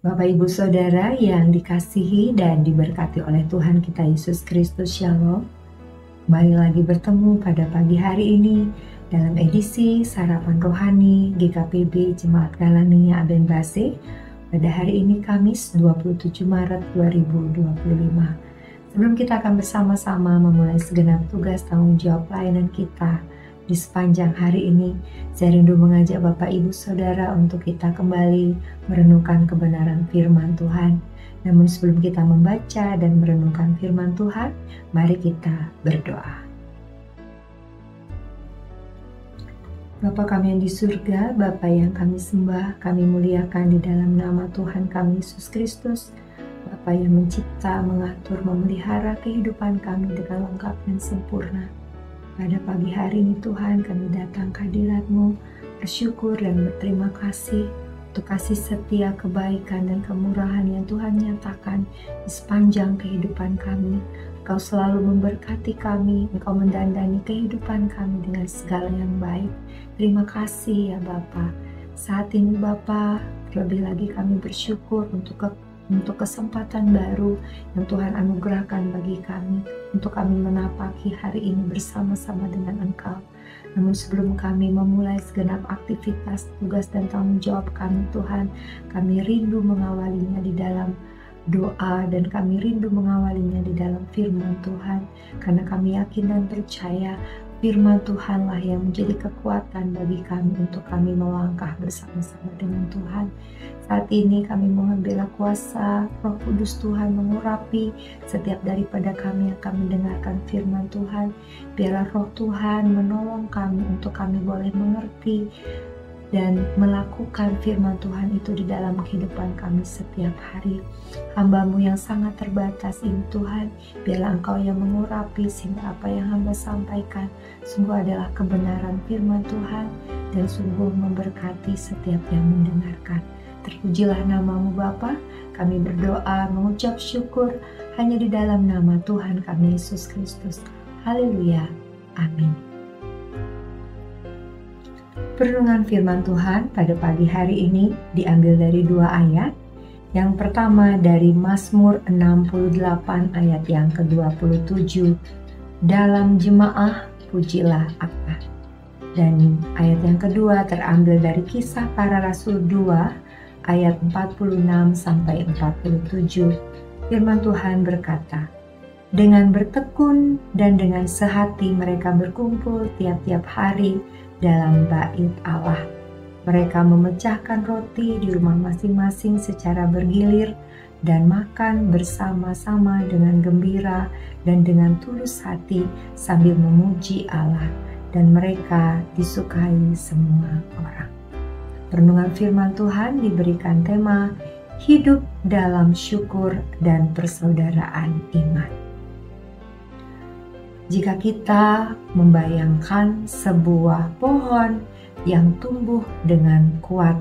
Bapak Ibu Saudara yang dikasihi dan diberkati oleh Tuhan kita Yesus Kristus, Shalom. Kembali lagi bertemu pada pagi hari ini dalam edisi Sarapan Rohani GKPB Jemaat Galania Abenbase pada hari ini Kamis 27 Maret 2025. Sebelum kita akan bersama-sama memulai segenap tugas tanggung jawab pelayanan kita di sepanjang hari ini, saya rindu mengajak Bapak Ibu Saudara untuk kita kembali merenungkan kebenaran firman Tuhan. Namun sebelum kita membaca dan merenungkan firman Tuhan, mari kita berdoa. Bapa kami yang di surga, Bapa yang kami sembah, kami muliakan di dalam nama Tuhan kami Yesus Kristus, Bapa yang mencipta, mengatur, memelihara kehidupan kami dengan lengkap dan sempurna. Pada pagi hari ini Tuhan, kami datang ke hadirat-Mu, bersyukur dan berterima kasih untuk kasih setia, kebaikan dan kemurahan yang Tuhan nyatakan di sepanjang kehidupan kami. Engkau selalu memberkati kami, Engkau mendandani kehidupan kami dengan segala yang baik. Terima kasih ya Bapa. Saat ini Bapa, terlebih lagi kami bersyukur untuk kesempatan baru yang Tuhan anugerahkan bagi kami untuk kami menapaki hari ini bersama-sama dengan Engkau. Namun sebelum kami memulai segenap aktivitas, tugas dan tanggung jawab kami Tuhan, kami rindu mengawalinya di dalam doa dan kami rindu mengawalinya di dalam firman Tuhan, karena kami yakin dan percaya firman Tuhanlah yang menjadi kekuatan bagi kami untuk kami melangkah bersama-sama dengan Tuhan. Saat ini kami mohon biarlah kuasa Roh Kudus Tuhan mengurapi setiap daripada kami yang akan mendengarkan firman Tuhan. Biarlah Roh Tuhan menolong kami untuk kami boleh mengerti dan melakukan firman Tuhan itu di dalam kehidupan kami setiap hari. Hamba-Mu yang sangat terbatas ini Tuhan, biarlah Engkau yang mengurapi sehingga apa yang hamba sampaikan sungguh adalah kebenaran firman Tuhan dan sungguh memberkati setiap yang mendengarkan. Terpujilah nama-Mu Bapa, kami berdoa mengucap syukur hanya di dalam nama Tuhan kami Yesus Kristus. Haleluya, amin. Perenungan firman Tuhan pada pagi hari ini diambil dari dua ayat. Yang pertama dari Mazmur 68 ayat yang ke-27. Dalam jemaah pujilah Allah. Dan ayat yang kedua terambil dari Kisah Para Rasul 2 ayat 46 sampai 47. Firman Tuhan berkata, dengan bertekun dan dengan sehati mereka berkumpul tiap-tiap hari dalam bait Allah. Mereka memecahkan roti di rumah masing-masing secara bergilir dan makan bersama-sama dengan gembira dan dengan tulus hati sambil memuji Allah, dan mereka disukai semua orang. Renungan firman Tuhan diberikan tema hidup dalam syukur dan persaudaraan iman. Jika kita membayangkan sebuah pohon yang tumbuh dengan kuat,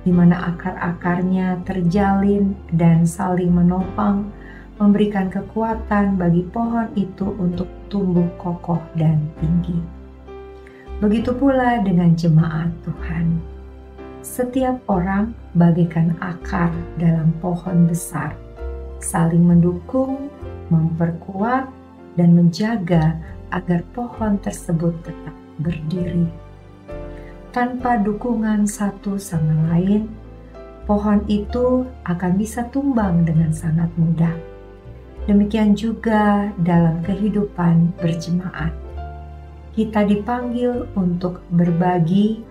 di mana akar-akarnya terjalin dan saling menopang, memberikan kekuatan bagi pohon itu untuk tumbuh kokoh dan tinggi. Begitu pula dengan jemaat Tuhan. Setiap orang bagaikan akar dalam pohon besar, saling mendukung, memperkuat, dan menjaga agar pohon tersebut tetap berdiri. Tanpa dukungan satu sama lain, pohon itu akan bisa tumbang dengan sangat mudah. Demikian juga dalam kehidupan berjemaat. Kita dipanggil untuk berbagi,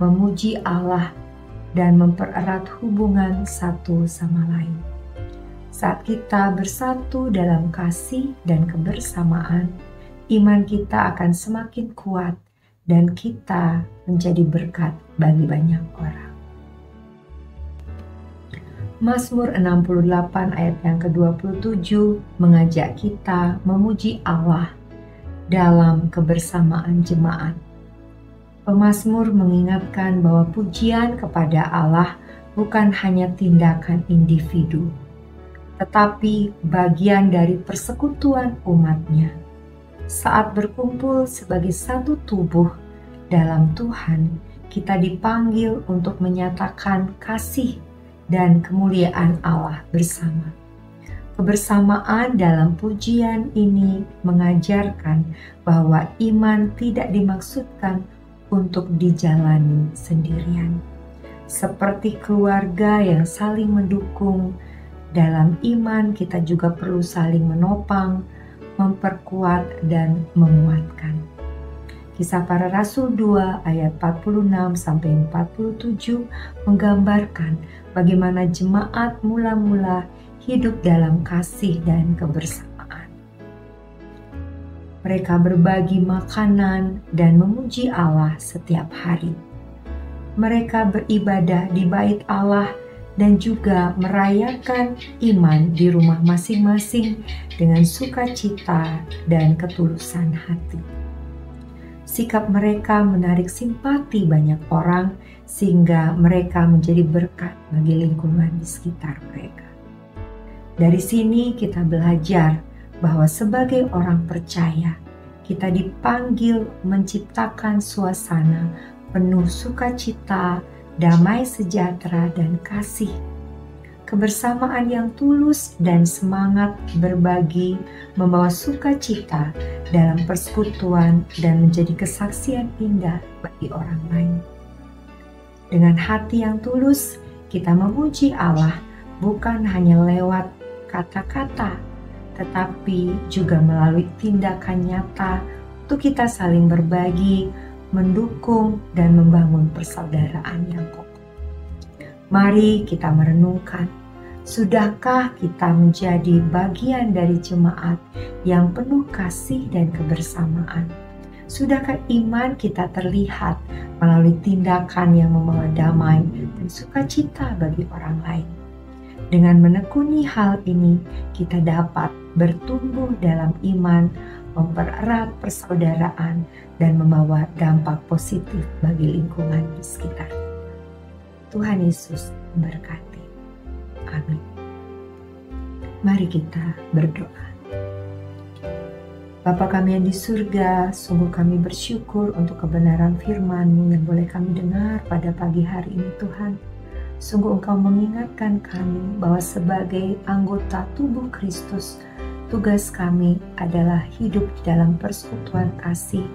memuji Allah, dan mempererat hubungan satu sama lain. Saat kita bersatu dalam kasih dan kebersamaan, iman kita akan semakin kuat dan kita menjadi berkat bagi banyak orang. Mazmur 68 ayat yang ke-27 mengajak kita memuji Allah dalam kebersamaan jemaat. Pemazmur mengingatkan bahwa pujian kepada Allah bukan hanya tindakan individu, tetapi bagian dari persekutuan umatnya. Saat berkumpul sebagai satu tubuh dalam Tuhan, kita dipanggil untuk menyatakan kasih dan kemuliaan Allah bersama. Kebersamaan dalam pujian ini mengajarkan bahwa iman tidak dimaksudkan untuk dijalani sendirian. Seperti keluarga yang saling mendukung, dalam iman kita juga perlu saling menopang, memperkuat, dan menguatkan. Kisah Para Rasul 2 ayat 46-47 menggambarkan bagaimana jemaat mula-mula hidup dalam kasih dan kebersamaan. Mereka berbagi makanan dan memuji Allah setiap hari. Mereka beribadah di bait Allah dan juga merayakan iman di rumah masing-masing dengan sukacita dan ketulusan hati. Sikap mereka menarik simpati banyak orang sehingga mereka menjadi berkat bagi lingkungan di sekitar mereka. Dari sini kita belajar bahwa sebagai orang percaya, kita dipanggil menciptakan suasana penuh sukacita, damai sejahtera, dan kasih. Kebersamaan yang tulus dan semangat berbagi membawa sukacita dalam persekutuan dan menjadi kesaksian indah bagi orang lain. Dengan hati yang tulus, kita memuji Allah bukan hanya lewat kata-kata, tetapi juga melalui tindakan nyata untuk kita saling berbagi, mendukung, dan membangun persaudaraan yang kokoh. Mari kita merenungkan, sudahkah kita menjadi bagian dari jemaat yang penuh kasih dan kebersamaan? Sudahkah iman kita terlihat melalui tindakan yang membawa damai dan sukacita bagi orang lain? Dengan menekuni hal ini, kita dapat bertumbuh dalam iman, mempererat persaudaraan, dan membawa dampak positif bagi lingkungan di sekitar. Tuhan Yesus memberkati. Amin. Mari kita berdoa. Bapa kami yang di surga, sungguh kami bersyukur untuk kebenaran firman-Mu yang boleh kami dengar pada pagi hari ini, Tuhan. Sungguh Engkau mengingatkan kami bahwa sebagai anggota tubuh Kristus, tugas kami adalah hidup di dalam persekutuan kasih.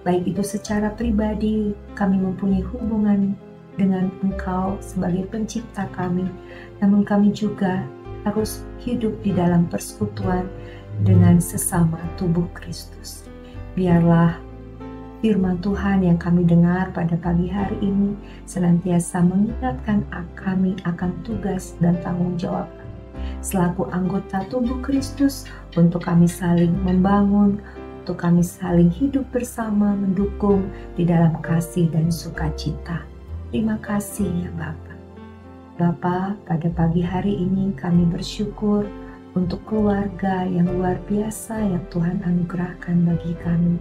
Baik itu secara pribadi, kami mempunyai hubungan dengan Engkau sebagai pencipta kami, namun kami juga harus hidup di dalam persekutuan dengan sesama tubuh Kristus. Biarlah firman Tuhan yang kami dengar pada pagi hari ini senantiasa mengingatkan kami akan tugas dan tanggung jawab selaku anggota tubuh Kristus untuk kami saling membangun, untuk kami saling hidup bersama, mendukung di dalam kasih dan sukacita. Terima kasih ya Bapa. Bapa, pada pagi hari ini kami bersyukur untuk keluarga yang luar biasa yang Tuhan anugerahkan bagi kami.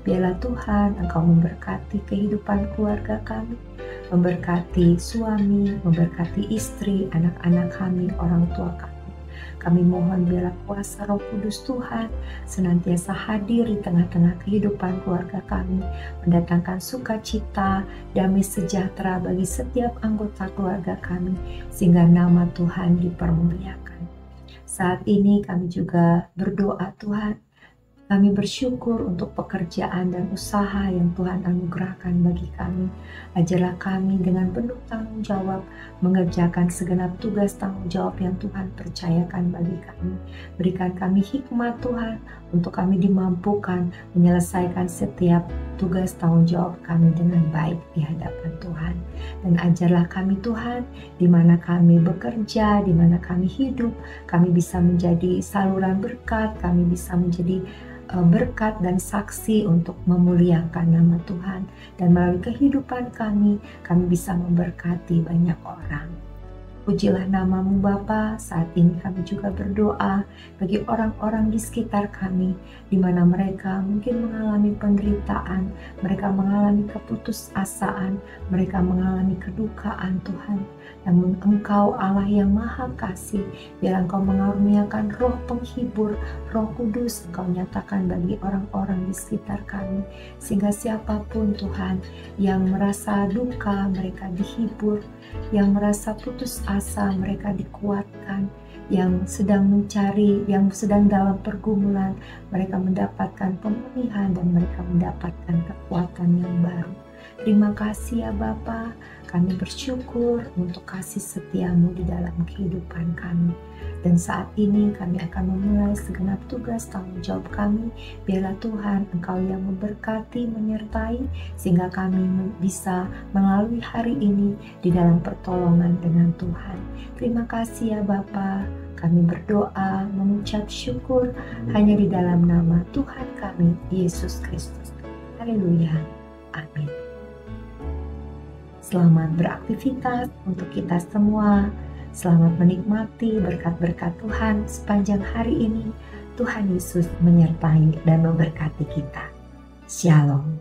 Biarlah Tuhan Engkau memberkati kehidupan keluarga kami, memberkati suami, memberkati istri, anak-anak kami, orang tua kami. Kami mohon biarlah kuasa Roh Kudus Tuhan senantiasa hadir di tengah-tengah kehidupan keluarga kami, mendatangkan sukacita, damai sejahtera bagi setiap anggota keluarga kami, sehingga nama Tuhan dipermuliakan. Saat ini kami juga berdoa Tuhan, kami bersyukur untuk pekerjaan dan usaha yang Tuhan anugerahkan bagi kami. Ajarlah kami dengan penuh tanggung jawab mengerjakan segenap tugas tanggung jawab yang Tuhan percayakan bagi kami. Berikan kami hikmat Tuhan untuk kami dimampukan menyelesaikan setiap tugas tanggung jawab kami dengan baik di hadapan Tuhan. Dan ajarlah kami Tuhan, di mana kami bekerja, di mana kami hidup, kami bisa menjadi saluran berkat, kami bisa menjadi berkat dan saksi untuk memuliakan nama Tuhan, dan melalui kehidupan kami bisa memberkati banyak orang. Pujilah nama-Mu Bapa. Saat ini kami juga berdoa bagi orang-orang di sekitar kami, di mana mereka mungkin mengalami penderitaan, mereka mengalami keputusasaan, mereka mengalami kedukaan Tuhan. Namun Engkau Allah yang Maha Kasih, biar Engkau mengaruniakan roh penghibur, Roh Kudus Engkau nyatakan bagi orang-orang di sekitar kami, sehingga siapapun Tuhan yang merasa duka, mereka dihibur, yang merasa putus asa, asa mereka dikuatkan, yang sedang mencari, yang sedang dalam pergumulan, mereka mendapatkan pemulihan dan mereka mendapatkan kekuatan yang baru. Terima kasih ya Bapa, kami bersyukur untuk kasih setiamu di dalam kehidupan kami. Dan saat ini kami akan memulai segenap tugas tanggung jawab kami. Biarlah Tuhan Engkau yang memberkati, menyertai, sehingga kami bisa melalui hari ini di dalam pertolongan dengan Tuhan. Terima kasih ya Bapa. Kami berdoa, mengucap syukur hanya di dalam nama Tuhan kami, Yesus Kristus. Haleluya. Amin. Selamat beraktivitas untuk kita semua. Selamat menikmati berkat-berkat Tuhan sepanjang hari ini. Tuhan Yesus menyertai dan memberkati kita. Shalom.